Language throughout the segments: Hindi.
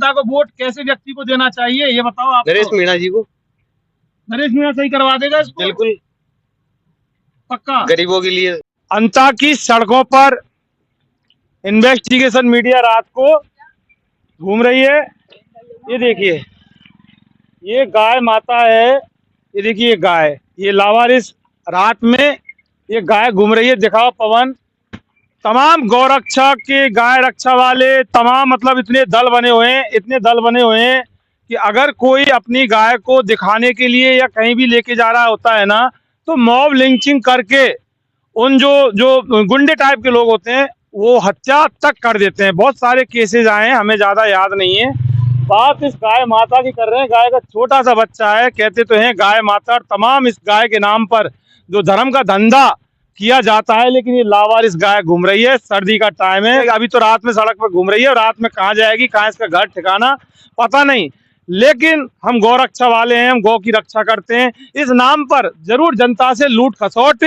जनता को वोट कैसे व्यक्ति को देना चाहिए ये बताओ आप। नरेश मीणा जी को। नरेश मीणा सही करवा देगा इसको? बिल्कुल पक्का गरीबों के लिए। अंता की सड़कों पर इन्वेस्टिगेशन मीडिया रात को घूम रही है। ये देखिए ये गाय माता है, ये देखिए गाय, ये लावारिस रात में ये गाय घूम रही है। दिखाओ पवन, तमाम गौरक्षा के गाय रक्षा वाले तमाम मतलब इतने दल बने हुए हैं, इतने दल बने हुए हैं कि अगर कोई अपनी गाय को दिखाने के लिए या कहीं भी लेके जा रहा होता है ना, तो मॉब लिंचिंग करके उन जो गुंडे टाइप के लोग होते हैं वो हत्या तक कर देते हैं। बहुत सारे केसेस आए हैं, हमें ज़्यादा याद नहीं है। बात इस गाय माता की कर रहे हैं। गाय का छोटा सा बच्चा है, कहते तो हैं गाय माता, और तमाम इस गाय के नाम पर जो धर्म का धंधा किया जाता है, लेकिन ये लावारिस गाय घूम रही है। सर्दी का टाइम है, अभी तो रात में सड़क पर घूम रही है, और रात में कहाँ जाएगी, कहाँ इसका घर ठिकाना पता नहीं। लेकिन हम गौ रक्षा वाले हैं, हम गौ की रक्षा करते हैं। इस नाम पर जरूर जनता से लूट खसोट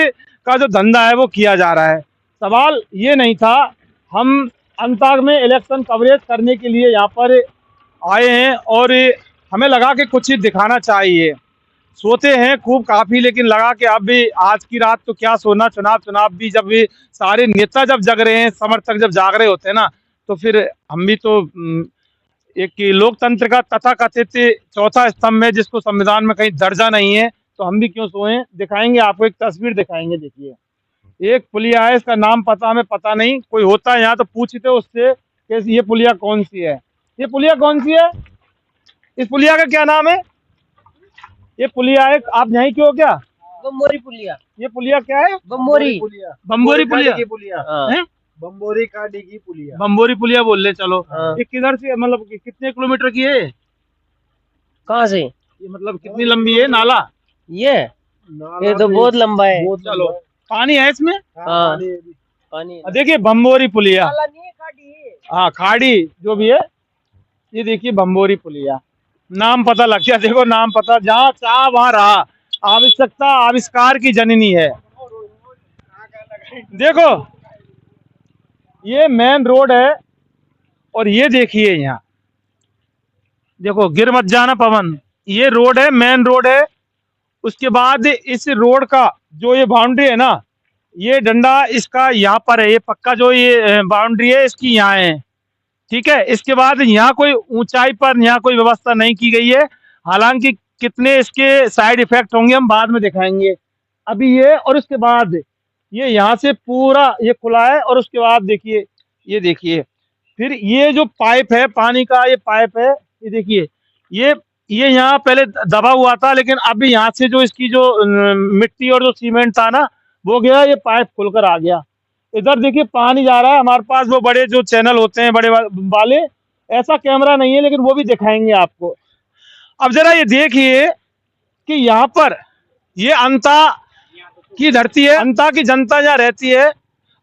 का जो धंधा है वो किया जा रहा है। सवाल ये नहीं था, हम अंताग में इलेक्शन कवरेज करने के लिए यहाँ पर आए हैं और हमें लगा कि कुछ ही दिखाना चाहिए। सोते हैं खूब काफ़ी, लेकिन लगा कि अब भी आज की रात तो क्या सोना, चुनाव भी जब भी सारे नेता जब जग रहे हैं, समर्थक जब जाग रहे होते हैं ना, तो फिर हम भी तो एक लोकतंत्र का तथाकथित चौथा स्तंभ है जिसको संविधान में कहीं दर्जा नहीं है, तो हम भी क्यों सोएं। दिखाएंगे आपको, एक तस्वीर दिखाएंगे। देखिए एक पुलिया है, इसका नाम हमें पता नहीं, कोई होता है यहाँ तो पूछते उससे कि ये पुलिया कौन सी है, ये पुलिया कौन सी है, इस पुलिया का क्या नाम है, ये पुलिया है। आप यहीं क्यों? क्या बम्बोरी पुलिया? ये पुलिया क्या है? बम्बोरी पुलिया। बम्बोरी पुलिया है, बम्बोरी का डिगी पुलिया, बम्बोरी पुलिया बोल ले। चलो ये किधर से, मतलब कितने किलोमीटर की है? कहाँ से? ये मतलब कितनी लंबी है नाला? ये तो बहुत लंबा है। चलो पानी है इसमें? हाँ पानी। देखिए बम्बोरी पुलिया, हाँ खाड़ी जो भी है, ये देखिए बम्बोरी पुलिया। नाम पता लग गया, देखो नाम पता, जहाँ चाह वहाँ रहा। आवश्यकता आविष्कार की जननी है। देखो ये मेन रोड है, और ये देखिए यहाँ, देखो गिर मत जाना पवन, ये रोड है, मेन रोड है। उसके बाद इस रोड का जो ये बाउंड्री है ना, ये डंडा इसका यहाँ पर है, ये पक्का जो ये बाउंड्री है इसकी यहाँ है, ठीक है। इसके बाद यहाँ कोई ऊंचाई पर यहाँ कोई व्यवस्था नहीं की गई है, हालांकि कितने इसके साइड इफेक्ट होंगे हम बाद में दिखाएंगे। अभी ये, और उसके बाद ये यहाँ से पूरा ये खुला है, और उसके बाद देखिए, ये देखिए फिर ये जो पाइप है पानी का, ये पाइप है, ये देखिए ये यहाँ पहले दबा हुआ था, लेकिन अभी यहाँ से जो इसकी जो मिट्टी और जो सीमेंट था ना वो गया, ये पाइप खुलकर आ गया। इधर देखिए पानी जा रहा है। हमारे पास वो बड़े जो चैनल होते हैं बड़े वाले, ऐसा कैमरा नहीं है, लेकिन वो भी दिखाएंगे आपको। अब जरा ये देखिए कि यहाँ पर ये अंता की धरती है, अंता की जनता यहाँ रहती है,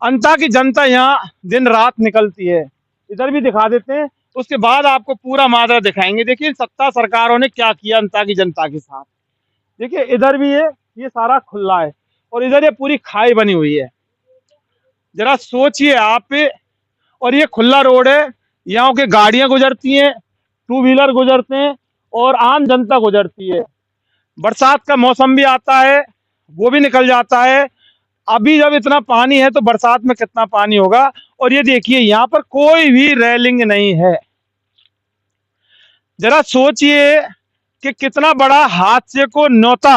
अंता की जनता यहाँ दिन रात निकलती है। इधर भी दिखा देते हैं, उसके बाद आपको पूरा माजरा दिखाएंगे। देखिए सत्ता सरकारों ने क्या किया अंता की जनता के साथ। देखिए इधर भी ये सारा खुला है, और इधर ये पूरी खाई बनी हुई है। जरा सोचिए आप, और ये खुला रोड है, यहाँ के गाड़ियां गुजरती हैं, टू व्हीलर गुजरते हैं, और आम जनता गुजरती है। बरसात का मौसम भी आता है, वो भी निकल जाता है। अभी जब इतना पानी है तो बरसात में कितना पानी होगा। और ये देखिए यहाँ पर कोई भी रेलिंग नहीं है। जरा सोचिए कि कितना बड़ा हादसे को न्योता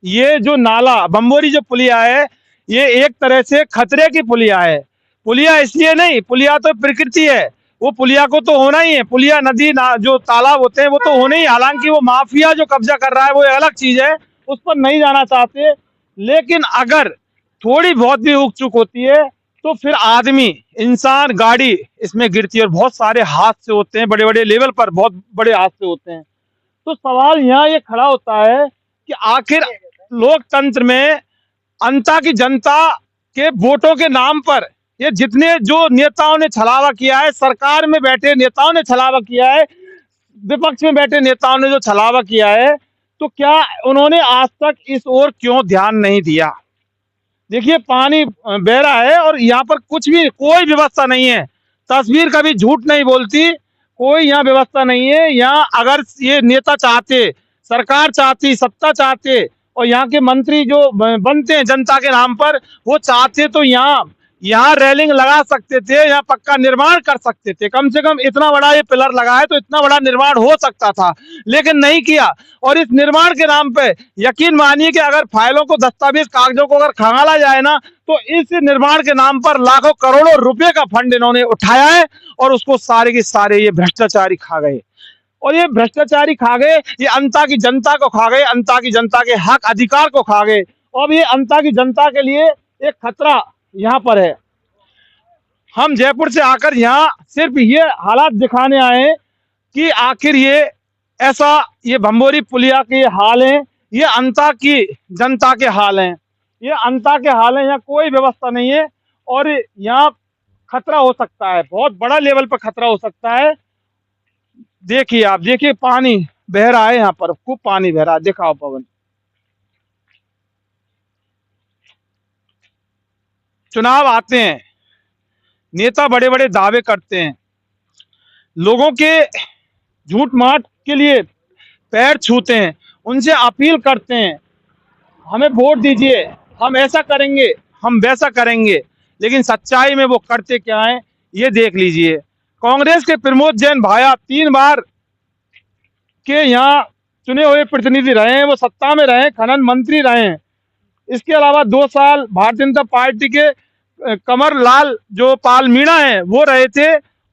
ये जो नाला बम्बोरी जो पुलिया है, ये एक तरह से खतरे की पुलिया है। पुलिया इसलिए नहीं, पुलिया तो प्रकृति है, वो पुलिया को तो होना ही है। पुलिया नदी जो तालाब होते हैं वो तो होने ही, हालांकि वो माफिया जो कब्जा कर रहा है वो अलग चीज है, उस पर नहीं जाना चाहते। लेकिन अगर थोड़ी बहुत भी उक चुक होती है तो फिर आदमी, इंसान, गाड़ी इसमें गिरती है, और बहुत सारे हादसे होते हैं, बड़े बड़े लेवल पर बहुत बड़े हादसे होते हैं। तो सवाल यहाँ ये खड़ा होता है कि आखिर लोकतंत्र में अंता की जनता के वोटों के नाम पर ये जितने जो नेताओं ने छलावा किया है, सरकार में बैठे नेताओं ने छलावा किया है, विपक्ष में बैठे नेताओं ने जो छलावा किया है, तो क्या उन्होंने आज तक इस ओर क्यों ध्यान नहीं दिया। देखिए पानी बह रहा है और यहाँ पर कुछ भी कोई व्यवस्था नहीं है। तस्वीर कभी झूठ नहीं बोलती, कोई यहाँ व्यवस्था नहीं है। यहाँ अगर ये नेता चाहते, सरकार चाहती, सत्ता चाहते और यहाँ के मंत्री जो बनते हैं जनता के नाम पर, वो चाहते तो यहाँ रेलिंग लगा सकते थे, यहाँ पक्का निर्माण कर सकते थे। कम से कम इतना बड़ा ये पिलर लगा है तो इतना बड़ा निर्माण हो सकता था, लेकिन नहीं किया। और इस निर्माण के नाम पे यकीन मानिए कि अगर फाइलों को, दस्तावेज, कागजों को अगर खंगाला जाए ना, तो इस निर्माण के नाम पर लाखों करोड़ों रुपए का फंड इन्होंने उठाया है और उसको सारे के सारे ये भ्रष्टाचारी खा गए। और ये भ्रष्टाचारी खा गए, ये अंता की जनता को खा गए, अंता की जनता के हक अधिकार को खा गए। और ये अंता की जनता के लिए एक खतरा यहाँ पर है। हम जयपुर से आकर यहाँ सिर्फ ये हालात दिखाने आए हैं कि आखिर ये ऐसा, ये भंबोरी पुलिया के हाल हैं, ये अंता की जनता के हाल हैं, ये अंता के हाल हैं। यहाँ कोई व्यवस्था नहीं है और यहाँ खतरा हो सकता है, बहुत बड़ा लेवल पर खतरा हो सकता है। देखिए, आप देखिए, पानी बह रहा है, यहाँ पर खूब पानी बह रहा है। दिखाओ पवन। चुनाव आते हैं, नेता बड़े बड़े दावे करते हैं, लोगों के झूठ माठ के लिए पैर छूते हैं, उनसे अपील करते हैं, हमें वोट दीजिए, हम ऐसा करेंगे, हम वैसा करेंगे, लेकिन सच्चाई में वो करते क्या हैं ये देख लीजिए। कांग्रेस के प्रमोद जैन भाया 3 बार के यहाँ चुने हुए प्रतिनिधि रहे हैं, वो सत्ता में रहे, खनन मंत्री रहे हैं। इसके अलावा 2 साल भारतीय जनता पार्टी के कमर लाल जो पाल मीणा है वो रहे थे,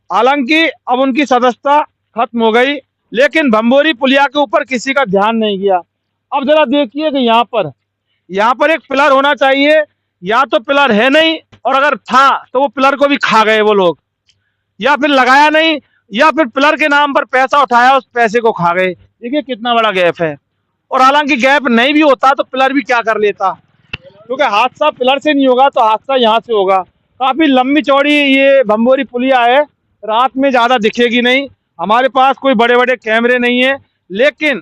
हालांकि अब उनकी सदस्यता खत्म हो गई, लेकिन भंबोरी पुलिया के ऊपर किसी का ध्यान नहीं गया। अब जरा देखिए कि यहाँ पर एक पिलर होना चाहिए, या तो पिलर है नहीं, और अगर था तो वो पिलर को भी खा गए वो लोग, या फिर लगाया नहीं, या फिर पिलर के नाम पर पैसा उठाया, उस पैसे को खा गए। देखिए कितना बड़ा गैप है। और हालांकि गैप नहीं भी होता तो पिलर भी क्या कर लेता, क्योंकि हादसा पिलर से नहीं होगा तो हादसा यहाँ से होगा। काफी लंबी चौड़ी ये भंबोरी पुलिया है, रात में ज्यादा दिखेगी नहीं, हमारे पास कोई बड़े बड़े कैमरे नहीं है, लेकिन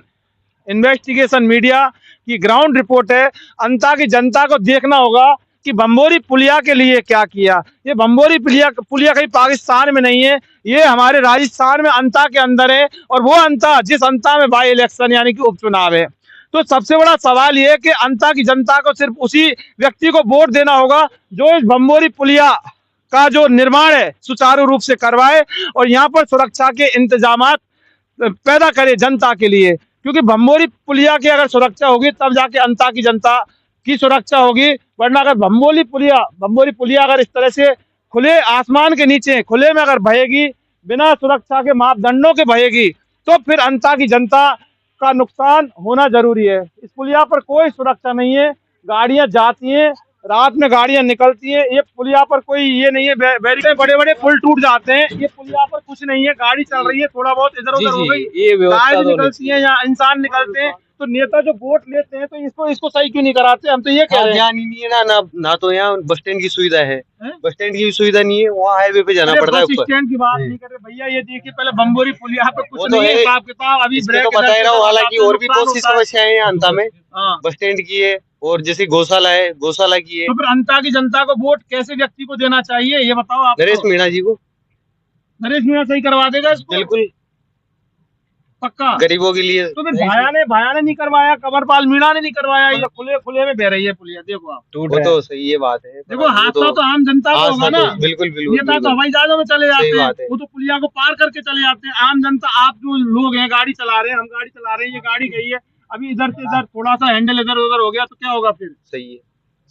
इन्वेस्टिगेशन मीडिया की ग्राउंड रिपोर्ट है। अंता की जनता को देखना होगा कि भंबोरी पुलिया के लिए क्या किया। ये भंबोरी पुलिया कहीं पाकिस्तान में नहीं है, ये हमारे राजस्थान में अंता के अंदर है, और वो अंता जिस अंता में बाई इलेक्शन यानी कि उपचुनाव है। तो सबसे बड़ा सवाल ये है कि अंता की जनता को सिर्फ उसी व्यक्ति को वोट देना होगा जो इस भंबोरी पुलिया का जो निर्माण है सुचारू रूप से करवाए और यहाँ पर सुरक्षा के इंतजामात पैदा करे जनता के लिए, क्योंकि भंबोरी पुलिया की अगर सुरक्षा होगी तब जाके अंता की जनता की सुरक्षा होगी। वरना अगर भंबोरी पुलिया अगर इस तरह से खुले आसमान के नीचे खुले में अगर बहेगी, बिना सुरक्षा के मापदंडों के बहेगी, तो फिर अंता की जनता का नुकसान होना जरूरी है। इस पुलिया पर कोई सुरक्षा नहीं है, गाड़ियां जाती हैं, रात में गाड़ियां निकलती हैं, ये पुलिया पर कोई ये नहीं है। बड़े बड़े पुल टूट जाते हैं, ये पुलिया पर कुछ नहीं है, गाड़ी चल रही है, थोड़ा बहुत इधर उधर हो गई, गाड़ी निकलती है या इंसान निकलते हैं, तो नेता जो वोट लेते हैं तो इसको सही क्यों नहीं कराते? हम तो ये कह रहे हैं। नहीं है ना तो यहाँ बस स्टैंड की सुविधा है, बस स्टैंड की सुविधा नहीं है, वहाँ हाईवे पे जाना पड़ता है। बस स्टैंड की बात नहीं कर रहे भैया, ये देखिए पहले भंबोरी पुलिया पे कुछ नहीं है, हिसाब किताब अभी ब्रेक तो बता रहा हूँ। हालांकि और भी बहुत सी समस्याएं हैं अंता में, बस स्टैंड की है और जैसे गौशाला है, गौशाला की है। तो फिर अंता की जनता को वोट कैसे व्यक्ति को देना चाहिए ये बताओ आप? नरेश मीणा जी को। नरेश मीणा सही करवा देगा इसको? बिल्कुल पक्का, गरीबों के लिए। तो फिर भाया ने नहीं करवाया, कमरपाल मीणा ने नहीं करवाया, ये खुले में बह रही है पुलिया। देखो आप, वो तो सही ये बात है। देखो हादसा तो आम जनता को होगा ना। बिल्कुल नेता तो हवाई जहाजों में चले जाते हैं, वो तो पुलिया को पार करके चले जाते हैं। आम जनता, आप जो लोग हैं गाड़ी चला रहे हैं, हम गाड़ी चला रहे हैं, ये गाड़ी गई है अभी इधर से इधर, थोड़ा सा हैंडल इधर उधर हो गया तो क्या होगा? फिर सही है,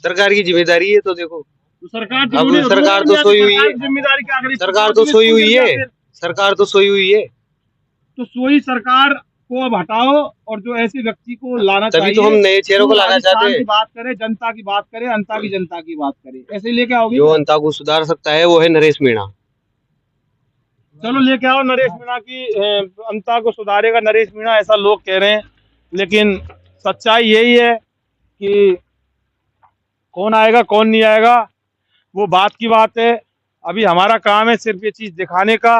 सरकार की जिम्मेदारी है। तो देखो तो सरकार तो सोई हुई है, जिम्मेदारी क्या करेगी? सरकार तो सोई हुई है, सरकार तो सोई हुई है। तो सोई सरकार को अब हटाओ और जो ऐसे व्यक्ति को लाना चाहिए, तभी तो हम नए चेहरों को लाना चाहते हैं। बात करें, जनता की बात करें, अंता की जनता की बात करें, ऐसे लेके आओगे? जो अंता को सुधार सकता है वो है नरेश मीणा। चलो लेके आओ नरेश मीणा की, अंता को सुधारेगा नरेश मीणा, ऐसा लोग कह रहे हैं, लेकिन सच्चाई यही है कि कौन आएगा कौन नहीं आएगा वो बात की बात है। अभी हमारा काम है सिर्फ ये चीज दिखाने का।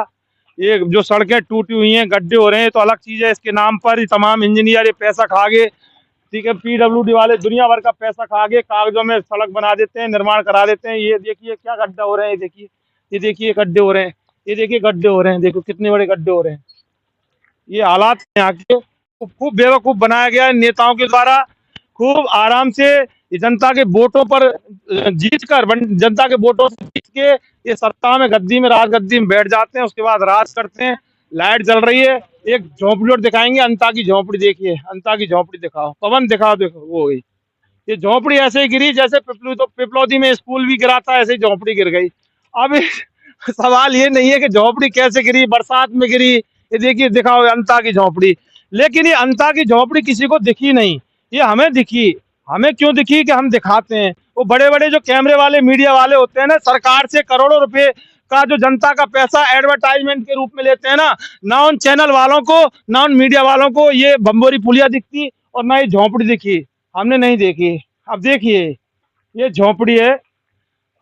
ये जो सड़कें टूटी हुई हैं, गड्ढे हो रहे हैं, तो अलग चीज है, इसके नाम पर ही तमाम इंजीनियर ये पैसा खा गए, ठीक है, PWD वाले दुनिया भर का पैसा खा गए, कागजों में सड़क बना देते हैं, निर्माण करा देते हैं। ये देखिए क्या गड्ढा हो रहे हैं, ये देखिए गड्ढे हो रहे हैं, ये देखिए गड्ढे हो रहे हैं, देखो कितने बड़े गड्ढे हो रहे हैं। ये हालात हैं यहाँ के, खूब बेवकूफ बनाया गया है नेताओं के द्वारा। खूब आराम से ये जनता के वोटों पर जीत कर, जनता के वोटों से जीत के ये सत्ता में गद्दी में, राज गद्दी में बैठ जाते हैं, उसके बाद राज करते हैं। लाइट जल रही है, एक झोंपड़ी और दिखाएंगे, अंता की झोंपड़ी देखिए, अंता की झोंपड़ी दिखाओ, पवन दिखाओ, देखो वो गई। ये झोंपड़ी ऐसे ही गिरी जैसे पिपलौदी में स्कूल भी गिरा था, ऐसे ही झोंपड़ी गिर गई। अब सवाल ये नहीं है कि झोंपड़ी कैसे गिरी, बरसात में गिरी। ये देखिए, दिखाओ अंता की झोंपड़ी। लेकिन ये अंता की झोंपड़ी किसी को दिखी नहीं, ये हमें दिखी। हमें क्यों दिखी कि हम दिखाते हैं। वो बड़े बड़े जो कैमरे वाले, मीडिया वाले होते हैं ना, सरकार से करोड़ों रुपए का जो जनता का पैसा एडवर्टाइजमेंट के रूप में लेते हैं ना उन चैनल वालों को, ना उन मीडिया वालों को ये बम्बोरी पुलिया दिखती और ना ये झोंपड़ी दिखी। हमने नहीं देखी। अब देखिए, ये झोंपड़ी है।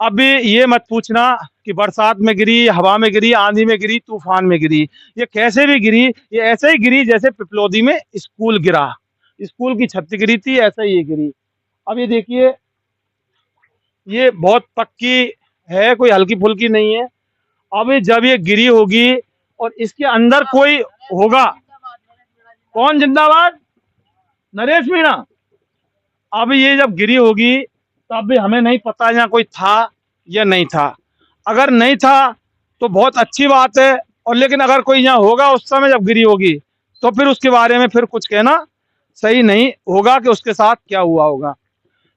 अभी ये मत पूछना कि बरसात में गिरी, हवा में गिरी, आंधी में गिरी, तूफान में गिरी। ये कैसे भी गिरी, ये ऐसे ही गिरी जैसे पिपलौदी में स्कूल गिरा, स्कूल की छत गिरी थी, ऐसे ही ये गिरी। अब ये देखिए, ये बहुत पक्की है, कोई हल्की फुल्की नहीं है। अब जब ये गिरी होगी और इसके अंदर कोई होगा, कौन जिंदाबाद? नरेश मीणा। अब ये जब गिरी होगी तब भी हमें नहीं पता यहाँ कोई था या नहीं था। अगर नहीं था तो बहुत अच्छी बात है, और लेकिन अगर कोई यहाँ होगा उस समय जब गिरी होगी, तो फिर उसके बारे में फिर कुछ कहना सही नहीं होगा कि उसके साथ क्या हुआ होगा।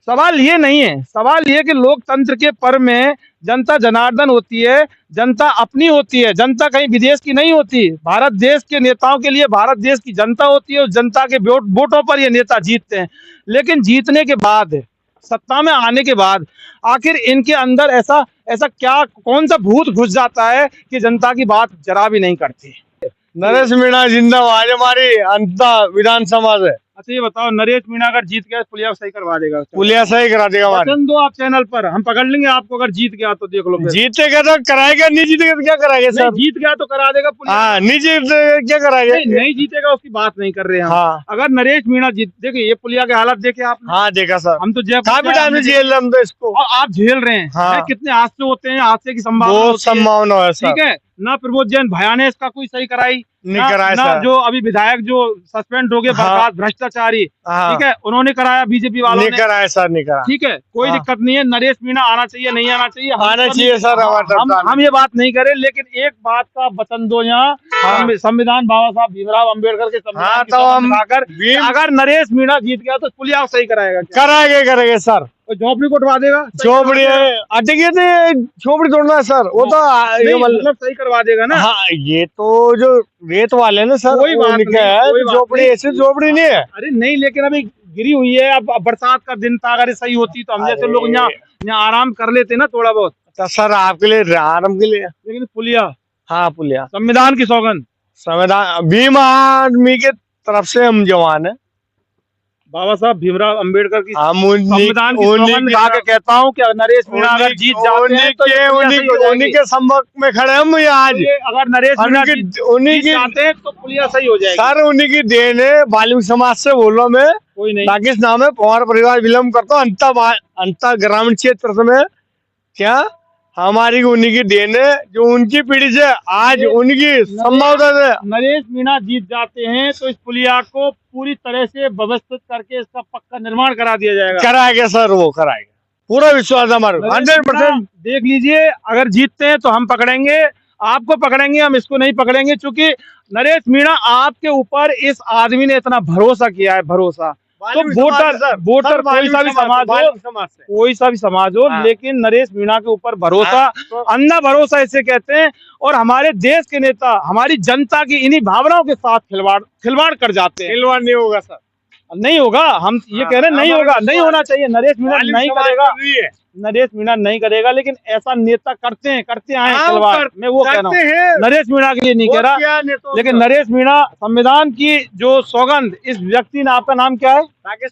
सवाल ये नहीं है, सवाल ये कि लोकतंत्र के पर्व में जनता जनार्दन होती है, जनता अपनी होती है, जनता कहीं विदेश की नहीं होती। भारत देश के नेताओं के लिए भारत देश की जनता होती है, उस जनता के वोटों पर ये नेता जीतते हैं। लेकिन जीतने के बाद, सत्ता में आने के बाद, आखिर इनके अंदर ऐसा ऐसा क्या, कौन सा भूत घुस जाता है कि जनता की बात जरा भी नहीं करती। नरेश मीणा जिंदाबाद, हमारी अंता विधानसभा से। अच्छा ये बताओ, नरेश मीणा अगर जीत गया पुलिया सही करवा देगा? पुलिया सही करा देगा हमारे। वचन दो आप चैनल पर, हम पकड़ लेंगे आपको। अगर जीत गया तो देख लो, जीतेगा तो कराएगा, नहीं जीतेगा तो क्या कराएगा नहीं, सर? जीत गया तो करा देगा पुलिया। हाँ, नहीं जीतेगा क्या कराएगा? नहीं जीतेगा उसकी बात नहीं कर रहे हैं हम। हाँ अगर नरेश मीणा जीत, देखिए ये पुलिया के हालत देखे आपने? हाँ देखा सर, हम तो काफी टाइम से झेल रहे हम तो इसको। और आप झेल रहे हैं। हाँ। कितने हादसे होते हैं, हादसे की संभावना बहुत होती है। संभावना है सर। ठीक है ना, प्रमोद जैन भैया ने इसका कोई सही कराई नहीं कराया ना, सर। जो अभी विधायक जो सस्पेंड हो गए, बर्खास्त भ्रष्टाचारी, हाँ। ठीक है, उन्होंने कराया बीजेपी वालों नहीं ने। कराया सर, नहीं कराया। ठीक है, कोई हाँ। दिक्कत नहीं है। नरेश मीणा आना चाहिए, नहीं आना चाहिए, आना चाहिए सर हमारे। हम ये बात नहीं करें, लेकिन एक बात का वचन दो यहाँ, संविधान बाबा साहब भीमराव अम्बेडकर के संविधान की सौगंध खाकर, अगर नरेश मीणा जीत गया तो पुलिया सही कराएगा? कराएगा सर। झोपड़ी को उठवा देगा? झोपड़ी अटके थे, झोपड़ी तोड़ना है सर, वो तो ये मतलब सही करवा देगा ना। हाँ, ये तो जो रेत वाले ना सर, कोई बात नहीं, है झोपड़ी, ऐसी झोपड़ी नहीं है। अरे नहीं, लेकिन अभी गिरी हुई है। अब बरसात का दिन था, अगर सही होती तो हम जैसे लोग यहाँ आराम कर लेते ना थोड़ा बहुत। तो सर आपके लिए, आराम के लिए। लेकिन पुलिया, हाँ पुलिया, संविधान की सौगंध, संविधान भीम आर्मी के तरफ से हम जवान है, बाबा साहब भीमराव अम्बेडकर की हम संविधान की सौगंध खा के कहता हूँ कि नरेश मीणा अगर जीत जाते हैं तो उन्हीं के सम्मुख में खड़े हम आज। अगर नरेश मीणा उन्हीं की जाते हैं तो पुलिया सही हो जाएगी। सर उन्हीं की देन है, वाल्मीकि समाज से बोल रहा हूँ मैं, कोई नहीं। ताकि इस नाम है पवार परिवार विलम्ब करता हूँ। अंतर ग्रामीण क्षेत्र में क्या हमारी उन्हीं की देन है, जो उनकी पीढ़ी से आज उनकी संभावना है। नरेश मीणा जीत जाते हैं तो इस पुलिया को पूरी तरह से व्यवस्थित करके इसका पक्का निर्माण करा दिया जाएगा। कराएगा सर, वो कराएगा, पूरा विश्वास है हमारा 100%। देख लीजिए, अगर जीतते हैं तो हम पकड़ेंगे, आपको पकड़ेंगे, हम इसको नहीं पकड़ेंगे। क्योंकि नरेश मीणा आपके ऊपर इस आदमी ने इतना भरोसा किया है, भरोसा। तो वोटर कोई सा भी समाज हो, कोई सा भी समाज हो, लेकिन नरेश मीणा के ऊपर भरोसा, अंधा भरोसा इसे कहते हैं। और हमारे देश के नेता हमारी जनता की इन्हीं भावनाओं के साथ खिलवाड़ कर जाते हैं। खिलवाड़ नहीं होगा सर, नहीं होगा, हम ये कह रहे हैं, नहीं होगा, नहीं होना चाहिए। नरेश मीणा नहीं करेगा, नरेश मीणा नहीं करेगा, लेकिन ऐसा नेता करते हैं, करते आए खिलवाड़। मैं वो कह रहा हूँ, नरेश मीणा के लिए नहीं कह रहा, लेकिन नरेश मीणा संविधान की जो सौगंध, इस व्यक्ति ने, आपका नाम क्या है? राकेश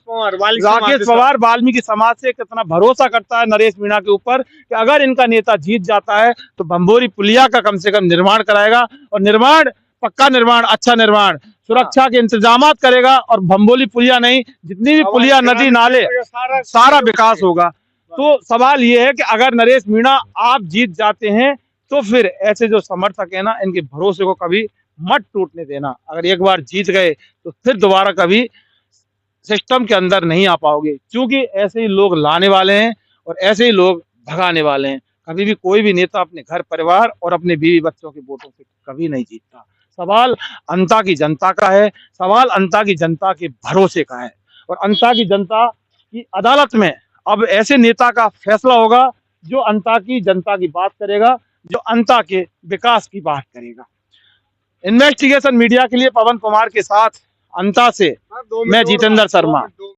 पवार, वाल्मीकि समाज से कितना भरोसा करता है नरेश मीणा के ऊपर कि अगर इनका नेता जीत जाता है तो बम्बोरी पुलिया का कम से कम निर्माण कराएगा। और निर्माण, पक्का निर्माण, अच्छा निर्माण, सुरक्षा के इंतजाम करेगा। और बम्बोली पुलिया नहीं, जितनी भी पुलिया, नदी नाले, सारा विकास होगा। तो सवाल ये है कि अगर नरेश मीणा आप जीत जाते हैं तो फिर ऐसे जो समर्थक है ना, इनके भरोसे को कभी मत टूटने देना। अगर एक बार जीत गए तो फिर दोबारा कभी सिस्टम के अंदर नहीं आ पाओगे, क्योंकि ऐसे ही लोग लाने वाले हैं और ऐसे ही लोग भगाने वाले हैं। कभी भी कोई भी नेता अपने घर परिवार और अपने बीवी बच्चों के वोटों से कभी नहीं जीतता। सवाल अंता की जनता का है, सवाल अंता की जनता के भरोसे का है, और अंता की जनता की अदालत में अब ऐसे नेता का फैसला होगा जो अंता की जनता की बात करेगा, जो अंता के विकास की बात करेगा। इन्वेस्टिगेशन मीडिया के लिए पवन कुमार के साथ अंता से मैं जितेंद्र शर्मा।